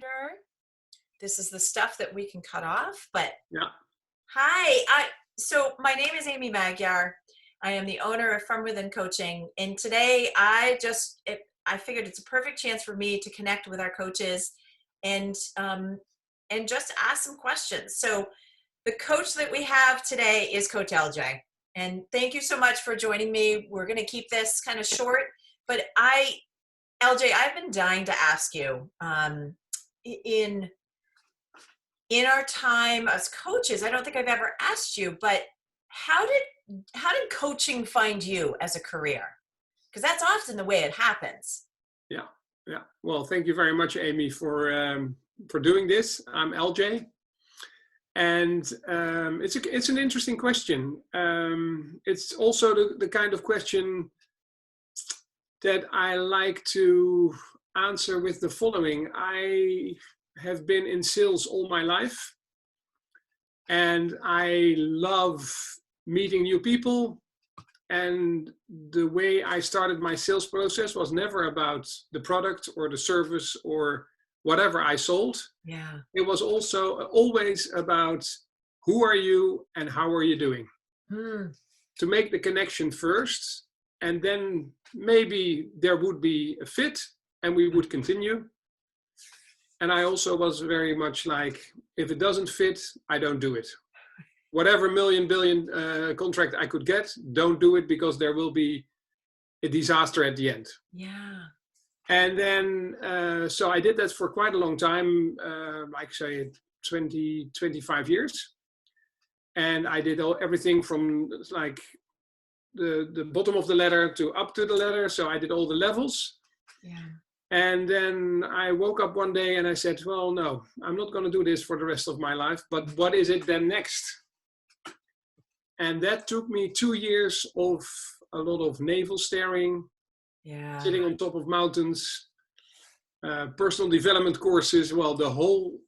editor. This is the stuff that we can cut off, but Yeah. hi. So my name is Amy Magyar. I am the owner of FromWithin Coaching. And today I figured it's a perfect chance for me to connect with our coaches and just ask some questions. So the coach that we have today is Coach LJ. And thank you so much for joining me. We're going to keep this kind of short, but LJ, I've been dying to ask you, in our time as coaches, I don't think I've ever asked you, but how did coaching find you as a career? Because that's often the way it happens. Yeah. Well, thank you very much, Amy, for doing this. I'm LJ, and it's an interesting question. It's also the kind of question that I like to answer with the following. I have been in sales all my life, and I love meeting new people. And the way I started my sales process was never about the product or the service or whatever I sold. Yeah. It was also always about who are you and how are you doing? To make the connection first, and then maybe there would be a fit and we would continue. And I also was very much like, if it doesn't fit, I don't do it. Whatever billion contract I could get, don't do it, because there will be a disaster at the end. Yeah. And then, so I did that for quite a long time, like say 20, 25 years. And I did everything from like the bottom of the ladder to up to the ladder. So I did all the levels. Yeah. And then I woke up one day and I said, well, no, I'm not going to do this for the rest of my life. But what is it then next? And that took me 2 years of a lot of navel staring, sitting on top of mountains, personal development courses. Well, the whole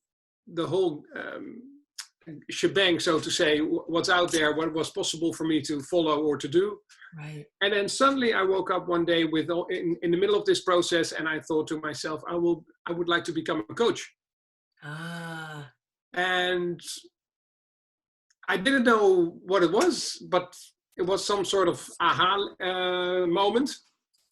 shebang, so to say, what's out there, what was possible for me to follow or to do. Right. And then suddenly I woke up one day in the middle of this process, and I thought to myself, I would like to become a coach. And I didn't know what it was, but it was some sort of aha moment.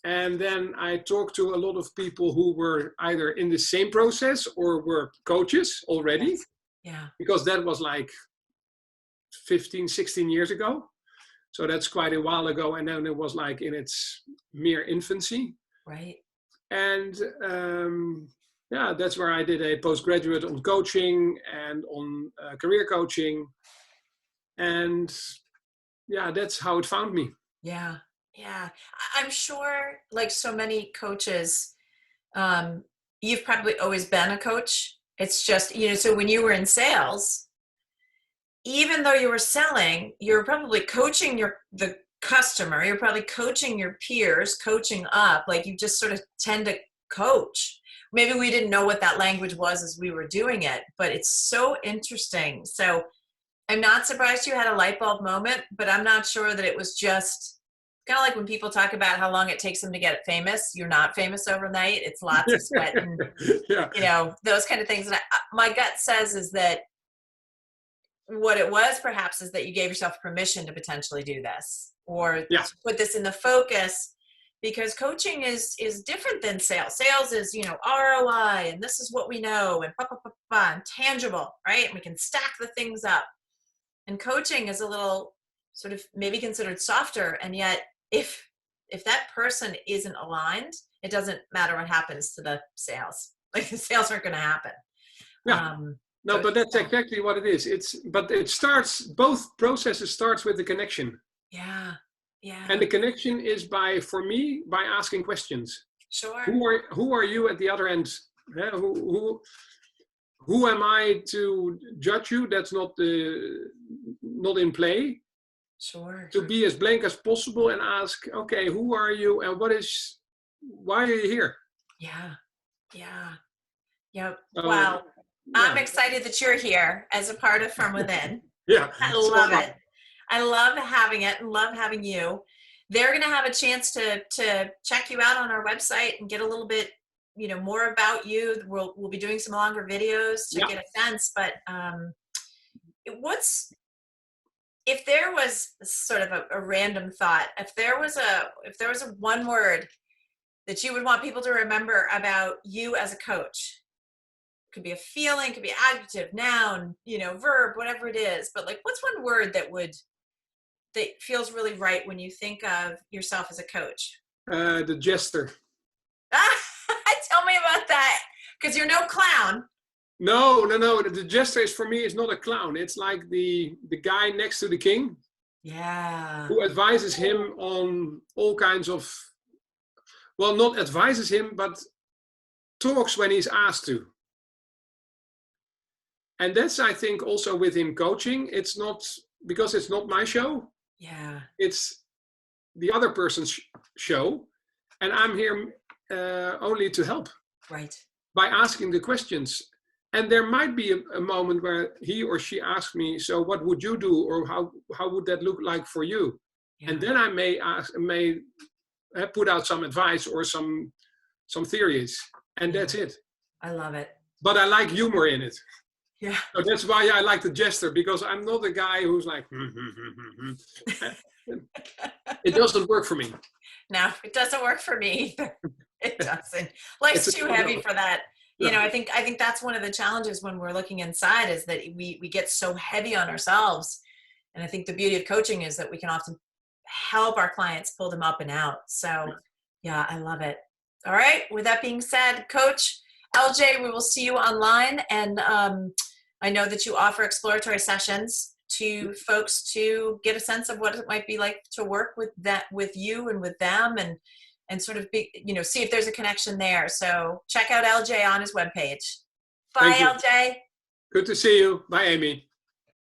And then I talked to a lot of people who were either in the same process or were coaches already. Yes. Yeah. Because that was like 15, 16 years ago. So that's quite a while ago. And then it was like in its mere infancy. Right. And that's where I did a postgraduate on coaching and on career coaching. And yeah, that's how it found me. Yeah. Yeah. I'm sure, like so many coaches, you've probably always been a coach. It's just, so when you were in sales, even though you were selling, you're probably coaching the customer, you're probably coaching your peers, coaching up, like you just sort of tend to coach. Maybe we didn't know what that language was as we were doing it, but it's so interesting. So I'm not surprised you had a light bulb moment, but I'm not sure that it was just kind of like when people talk about how long it takes them to get famous. You're not famous overnight. It's lots of sweat and, those kind of things. And my gut says is that what it was perhaps is that you gave yourself permission to potentially do this or to put this in the focus, because coaching is different than sales. Sales is, ROI, and this is what we know, and and tangible, right? And we can stack the things up. And coaching is a little sort of maybe considered softer. And yet if that person isn't aligned, it doesn't matter what happens to the sales. Like the sales aren't going to happen. Yeah. But that's exactly what it is. Both processes starts with the connection. Yeah. Yeah. And the connection is by asking questions. Sure. Who are you at the other end? Yeah, who am I to judge you? That's not in play. Sure. To be as blank as possible and ask, okay, who are you and why are you here? Yeah. Wow. I'm excited that you're here as a part of From Within. Yeah. I love it. I love having it and love having you. They're going to have a chance to check you out on our website and get a little bit, more about you. We'll be doing some longer videos to Yeah. get a sense, but if there was sort of a random thought, if there was a one word that you would want people to remember about you as a coach, could be a feeling, could be adjective, noun, verb, whatever it is, but like, what's one word that feels really right when you think of yourself as a coach? The jester. Tell me about that, because you're no clown. No. The jester is, for me, is not a clown. It's like the guy next to the king. Yeah. Who advises him on all kinds of, well, not advises him, but talks when he's asked to. And that's, I think, also within coaching. It's not, because it's not my show. Yeah. It's the other person's show. And I'm here only to help. Right. By asking the questions. And there might be a moment where he or she asks me, so what would you do? Or how would that look like for you? Yeah. And then I may put out some advice or some theories. And that's it. I love it. But I like humor in it. Yeah. So that's why I like the jester, because I'm not a guy who's like, It doesn't work for me. No, it doesn't work for me either. It doesn't. Life's too heavy for that. I think that's one of the challenges when we're looking inside, is that we get so heavy on ourselves. And I think the beauty of coaching is that we can often help our clients pull them up and out. So yeah, I love it. All right. With that being said, Coach LJ, we will see you online. And I know that you offer exploratory sessions to folks to get a sense of what it might be like to work with you and with them, and sort of see if there's a connection there. So check out LJ on his webpage. Bye, LJ. Good to see you. Bye, Amy.